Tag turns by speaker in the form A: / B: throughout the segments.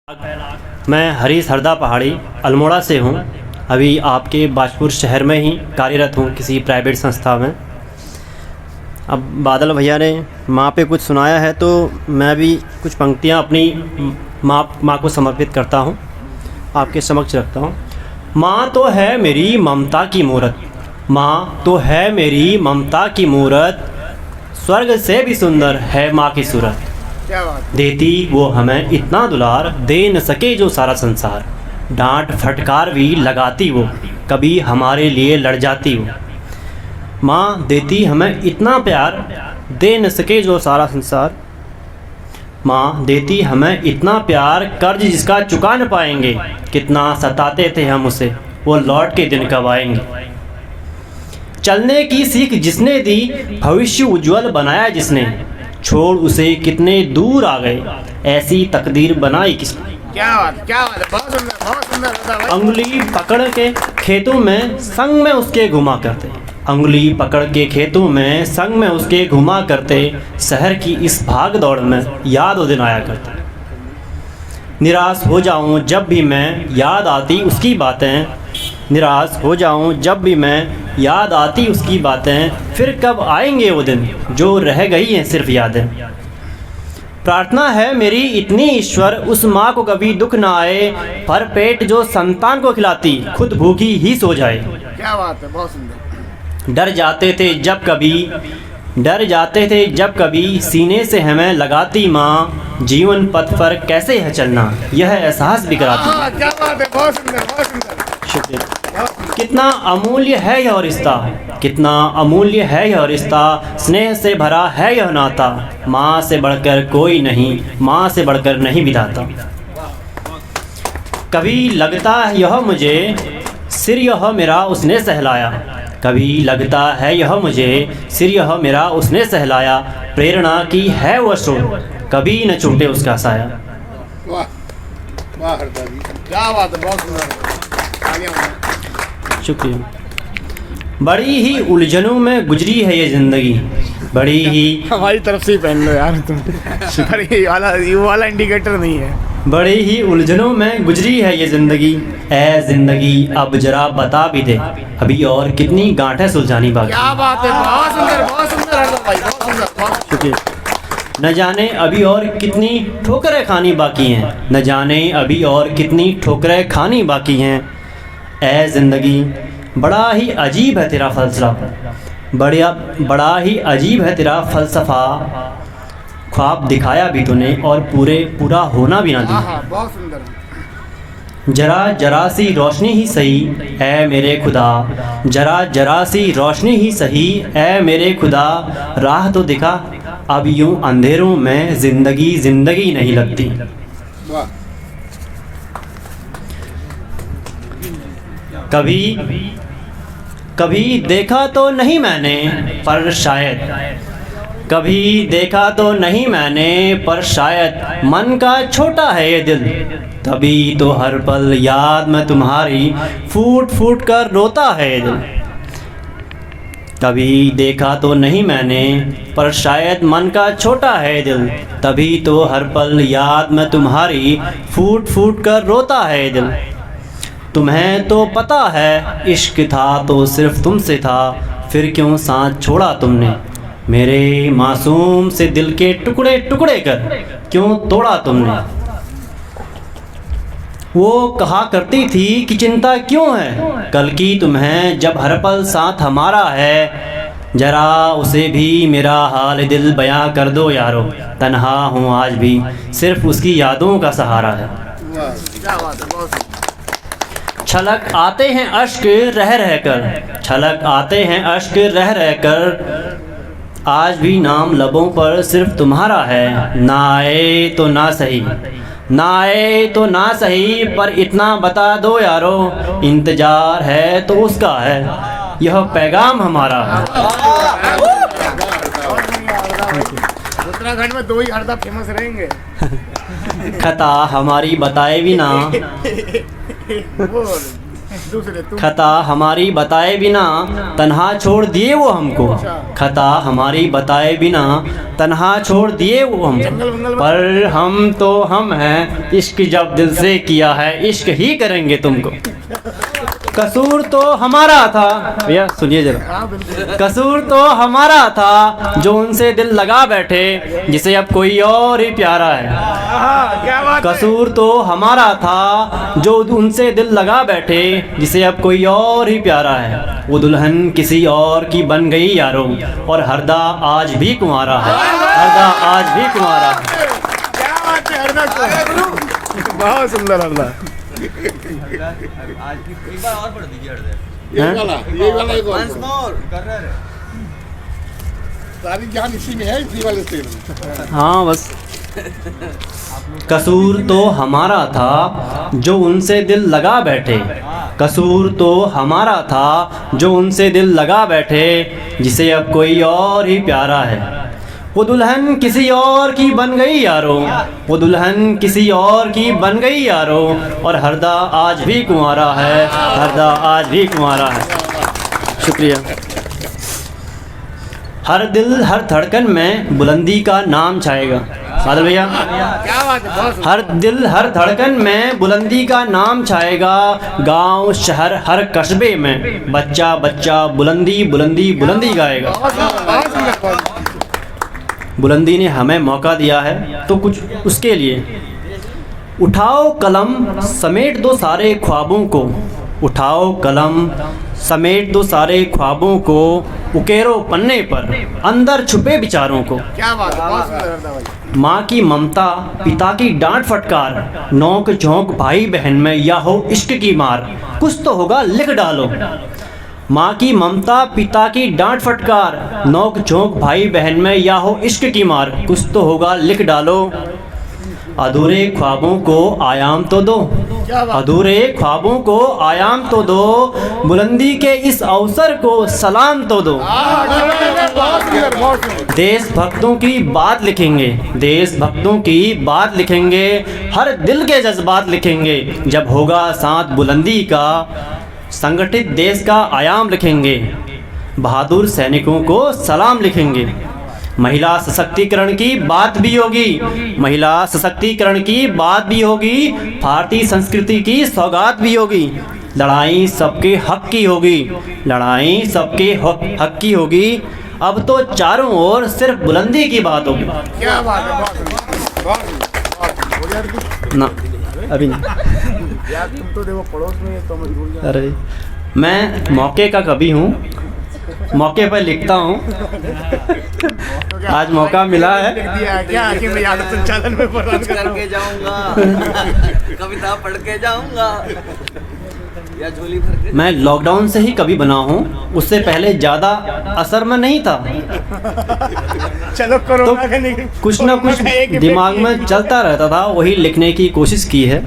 A: मैं हरीश हरदा पहाड़ी अल्मोड़ा से हूँ। अभी आपके बाजपुर शहर में ही कार्यरत हूँ किसी प्राइवेट संस्था में। अब बादल भैया ने माँ पे कुछ सुनाया है तो मैं भी कुछ पंक्तियाँ अपनी माँ को समर्पित करता हूँ, आपके समक्ष रखता हूँ। माँ तो है मेरी ममता की मूरत, माँ तो है मेरी ममता की मूरत, स्वर्ग से भी सुंदर है माँ की सूरत।
B: क्या बात।
A: देती वो हमें इतना दुलार, दे न सके जो सारा संसार। डांट फटकार भी लगाती वो, कभी हमारे लिए लड़ जाती वो। माँ देती हमें इतना प्यार, दे न सके जो सारा संसार। माँ देती हमें इतना प्यार, कर्ज जिसका चुका न पाएंगे। कितना सताते थे हम उसे, वो लौट के दिन कब आएंगे। चलने की सीख जिसने दी, भविष्य उज्जवल बनाया जिसने, छोड़ उसे कितने दूर आ गए, ऐसी तकदीर बनाई किसने।
B: क्या बात, क्या बात है, बहुत सुंदर, बहुत सुंदर होता भाई।
A: अंगुली पकड़ के खेतों में संग में उसके घुमा करते, अंगुली पकड़ के खेतों में संग में उसके घुमा करते, शहर की इस भाग दौड़ में याद वो दिन आया करते। निराश हो जाऊं जब भी मैं याद आती उसकी बातें, निराश हो जाऊं जब भी मैं याद आती उसकी बातें, फिर कब आएंगे वो दिन जो रह गई हैं सिर्फ यादें। प्रार्थना है मेरी इतनी ईश्वर, उस माँ को कभी दुख ना आए, भर पेट जो संतान को खिलाती खुद भूखी ही सो जाए।
B: क्या बात है, बहुत सुंदर।
A: डर जाते थे जब कभी, डर जाते थे जब कभी, सीने से हमें लगाती माँ, जीवन पथ पर कैसे है चलना यह एहसास भी कराती।
B: क्या बात है, बहुत सुंदर, बहुत सुंदर।
A: शुक्रिया। कितना अमूल्य है यह रिश्ता, कितना अमूल्य है यह रिश्ता, स्नेह से भरा है यह नाता, माँ से बढ़कर कोई नहीं, माँ से बढ़कर नहीं विधाता। कभी लगता है यह मुझे सिर यह मेरा उसने सहलाया, कभी लगता है यह मुझे सिर यह मेरा उसने सहलाया, प्रेरणा की है वह स्रोत, कभी न छूटे उसका साया।
B: वाह वाह हरदा जी, क्या बात है, बहुत सुंदर। आगे बढ़ो।
A: शुक्रिया। बड़ी ही उलझनों में गुजरी है ये ज़िंदगी, बड़ी ही,
B: हमारी तरफ से ही पहन लो यार तुम। अरे ये वाला इंडिकेटर नहीं है।
A: बड़ी ही उलझनों में गुजरी है ये ज़िंदगी, ऐ ज़िंदगी अब जरा बता भी दे, अभी और कितनी गांठें सुलझानी बाकी।
B: क्या बात है, बहुत सुंदर, बहुत सुंदर हरदा भाई, बहुत सुंदर, बहुत।
A: शुक्रिया। न जाने अभी और कितनी ठोकरें खानी बाकी हैं, न जाने अभी और कितनी ठोकरें खानी बाकी हैं, ऐ ज़िंदगी बड़ा ही अजीब है तेरा फ़लसफ़ा, बड़ा ही अजीब है तेरा फ़लसफ़ा, ख्वाब दिखाया भी तूने और पूरा होना भी ना दिया।
B: हाँ, बहुत सुंदर।
A: जरा जरा सी रोशनी ही सही ऐ मेरे खुदा, जरा जरा सी रोशनी ही सही ऐ मेरे खुदा, राह तो दिखा अब यूं अंधेरों में ज़िंदगी ज़िंदगी नहीं लगती।
B: वाह।
A: कभी देखा तो नहीं मैंने पर शायद, कभी देखा तो नहीं मैंने पर शायद, मन का छोटा है ये दिल, तभी तो हर पल याद में तुम्हारी फूट फूट कर रोता है ये दिल। कभी देखा तो नहीं मैंने पर शायद, मन का छोटा है दिल, तभी तो हर पल याद में तुम्हारी फूट फूट कर रोता है ये दिल। तुम्हें तो पता है इश्क था तो सिर्फ तुमसे था, फिर क्यों साथ छोड़ा तुमने, मेरे मासूम से दिल के टुकड़े टुकड़े कर क्यों तोड़ा तुमने। वो कहा करती थी कि चिंता क्यों है कल की तुम्हें, जब हर पल साथ हमारा है, जरा उसे भी मेरा हाल दिल बयां कर दो यारो, तन्हा हूँ आज भी सिर्फ उसकी यादों का सहारा है।
B: क्या बात है, बहुत सुंदर।
A: छलक आते हैं अश्क रह रह कर, छलक आते हैं अश्क रह रह कर, आज भी नाम लबों पर सिर्फ तुम्हारा है, ना आए तो ना सही, ना आए तो ना सही, पर इतना बता दो यारो, इंतजार है तो उसका है, यह पैगाम हमारा है।
B: उत्तराखंड में दो ही हरदा फेमस रहेंगे।
A: खता हमारी बताए भी ना,
B: दूसरे तुम
A: खता हमारी बताए बिना तन्हा छोड़ दिए वो हमको, खता हमारी बताए बिना तन्हा छोड़ दिए वो हमको, पर हम तो हम हैं, इश्क जब दिल से किया है इश्क ही करेंगे तुमको। कसूर तो हमारा था, भैया सुनिए जरा,
B: हाँ बिल्कुल
A: कसूर तो हमारा था जो उनसे दिल लगा बैठे जिसे अब कोई और ही प्यारा है।
B: हाँ क्या बात है।
A: कसूर तो हमारा था जो उनसे दिल लगा बैठे जिसे अब कोई और ही प्यारा है। वो दुल्हन किसी और की बन गई यारो, और हरदा आज भी कुंवारा है, हरदा आज भी कुंवारा है।
B: क्या बात है हरदा को। बहुत सुंदर हरदा। ये वाला एक और सारी जान इसी में है, इसी वाले स्टेज में।
A: हाँ बस। कसूर तो हमारा था जो उनसे दिल लगा बैठे, कसूर तो हमारा था जो उनसे दिल लगा बैठे जिसे अब कोई और ही प्यारा है। वो दुल्हन किसी और की बन गई यारो, वो दुल्हन किसी और की बन गई यारो, और हरदा आज भी कुंवारा है, हरदा आज भी कुंवारा है। शुक्रिया। हर दिल हर धड़कन में बुलंदी का नाम छाएगा। बादल भैया,
B: क्या बात है। बहुत
A: हर दिल हर धड़कन में बुलंदी का नाम छाएगा, गांव शहर हर कस्बे में बच्चा बच्चा बुलंदी बुलंदी बुलंदी गाएगा।
B: बहुत सुंदर।
A: बुलंदी ने हमें मौका दिया है तो कुछ उसके लिए। उठाओ कलम समेट दो सारे ख्वाबों को, उठाओ कलम समेट दो सारे ख्वाबों को, उकेरो पन्ने पर अंदर छुपे विचारों को।
B: क्या बात है। बहुत सुंदर हरदा भाई।
A: माँ की ममता पिता की डांट फटकार, नोक झोंक भाई बहन में या हो इश्क की मार, कुछ तो होगा लिख डालो। माँ की ममता पिता की डांट फटकार, नोक झोंक भाई बहन में या हो इश्क की मार, कुछ तो होगा लिख डालो। अधूरे ख्वाबों को आयाम तो दो,
B: क्या बात।
A: अधूरे ख्वाबों को आयाम तो दो, बुलंदी के इस अवसर को सलाम तो दो।
B: बहुत सुंदर। बहुत सुंदर।
A: देशभक्तों की बात लिखेंगे, देशभक्तों की बात लिखेंगे, हर दिल के जज्बात लिखेंगे, जब होगा साथ बुलंदी का संगठित देश का आयाम लिखेंगे, बहादुर सैनिकों को सलाम लिखेंगे। महिला सशक्तिकरण की बात भी होगी, महिला सशक्तिकरण की बात भी होगी, भारतीय संस्कृति की सौगात भी होगी। लड़ाई सबके हक की होगी, लड़ाई सबके हक की होगी, अब तो चारों ओर सिर्फ बुलंदी की बात होगी।
B: क्या बात है। बहुत सुंदर। बहुत सुंदर। हो यार कुछ
A: ना अभी नहीं।
B: यार तुम तो देखो पड़ोस में है, तो मैं भूल गया।
A: अरे मैं मौके का कवि हूँ, मौके पर लिखता हूँ।
B: तो क्या
A: आज मौका मिला है।
B: लिख दिया है क्या कि मैं याद संचालन में प्रदान कर रहा हूँ।
C: करके जाऊंगा, कविता पढ़ के जाऊंगा या झोली भर के।
A: मैं लॉकडाउन से ही कवि बना हूँ, उससे पहले ज़्यादा असर में नहीं था,
B: चलो
A: तो
B: कोरोना का नहीं,
A: कुछ ना कुछ
B: कोरोना का एक
A: दिमाग में चलता रहता था, वही लिखने की कोशिश की है।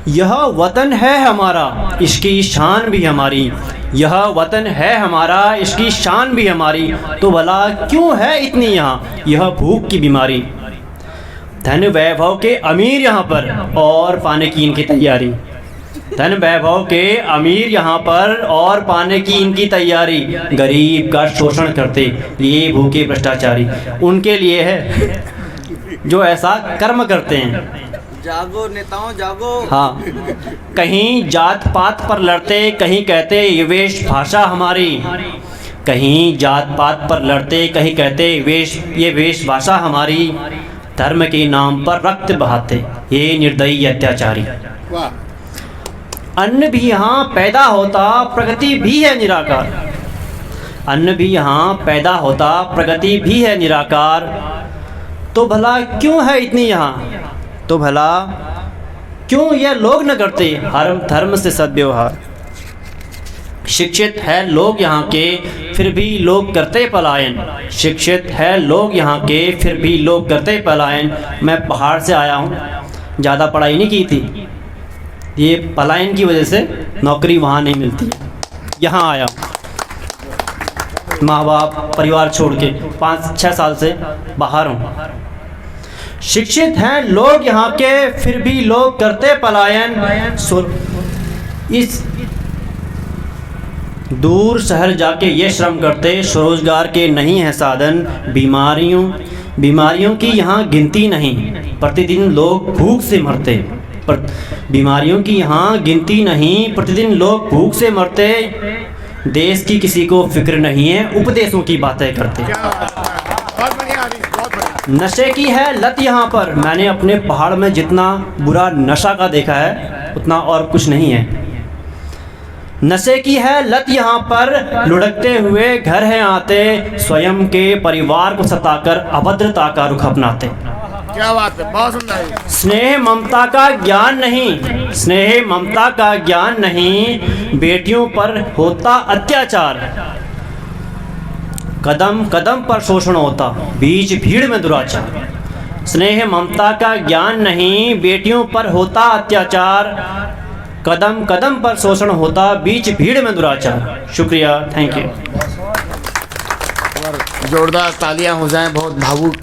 A: यह वतन है हमारा, इसकी शान भी हमारी, यह वतन है हमारा, इसकी शान भी हमारी, तो भला क्यों है इतनी यहाँ यह भूख की बीमारी। धन वैभव के अमीर यहाँ पर और पाने की इनकी तैयारी, धन वैभव के अमीर यहाँ पर और पाने की इनकी तैयारी, गरीब का शोषण करते लिए भूखे भ्रष्टाचारी उनके लिए है जो ऐसा कर्म करते हैं।
C: जागो नेताओं जागो।
A: हाँ, कहीं जात पात पर लड़ते, कहीं कहते ये वेश भाषा हमारी, कहीं जात पात पर लड़ते, कहीं कहते ये वेश भाषा हमारी, धर्म के नाम पर रक्त बहाते ये निर्दयी अत्याचारी।
B: वाह।
A: अन्न भी यहाँ पैदा होता, प्रगति भी है निराकार, अन्न भी यहाँ पैदा होता, प्रगति भी है निराकार, तो भला क्यों है इतनी यहाँ, तो भला क्यों यह लोग न करते हर धर्म से सद्व्यवहार। शिक्षित है लोग यहाँ के फिर भी लोग करते पलायन, शिक्षित है लोग यहाँ के फिर भी लोग करते पलायन। मैं पहाड़ से आया हूँ, ज़्यादा पढ़ाई नहीं की थी, ये पलायन की वजह से नौकरी वहाँ नहीं मिलती, यहाँ आया हूँ, माँ बाप परिवार छोड़ के 5-6 साल से बाहर हूँ। शिक्षित हैं लोग यहाँ के फिर भी लोग करते पलायन, दूर शहर जाके ये श्रम करते, स्वरोजगार के नहीं है साधन। बीमारियों की यहाँ गिनती नहीं, प्रतिदिन लोग भूख से मरते। बीमारियों की यहाँ गिनती नहीं, प्रतिदिन लोग भूख से मरते। देश की किसी को फिक्र नहीं है, उपदेशों की बातें करते।
B: क्या बात है, बहुत बढ़िया हरीश, बहुत बढ़िया।
A: नशे की है लत यहाँ पर, मैंने अपने पहाड़ में जितना बुरा नशा का देखा है उतना और कुछ नहीं है। नशे की है लत यहाँ पर, लुढ़कते हुए घर हैं आते, स्वयं के परिवार को सताकर अभद्रता का रुख अपनाते।
B: क्या बात है, बहुत सुंदर है।
A: स्नेह ममता का ज्ञान नहीं, स्नेह ममता का ज्ञान नहीं, बेटियों पर होता अत्याचार। कदम कदम पर शोषण होता, बीच भीड़ में दुराचार। स्नेह ममता का ज्ञान नहीं, बेटियों पर होता अत्याचार। कदम कदम पर शोषण होता, बीच भीड़ में दुराचार। शुक्रिया, थैंक यू।
B: जोरदार तालियां हो जाएं, बहुत भावुक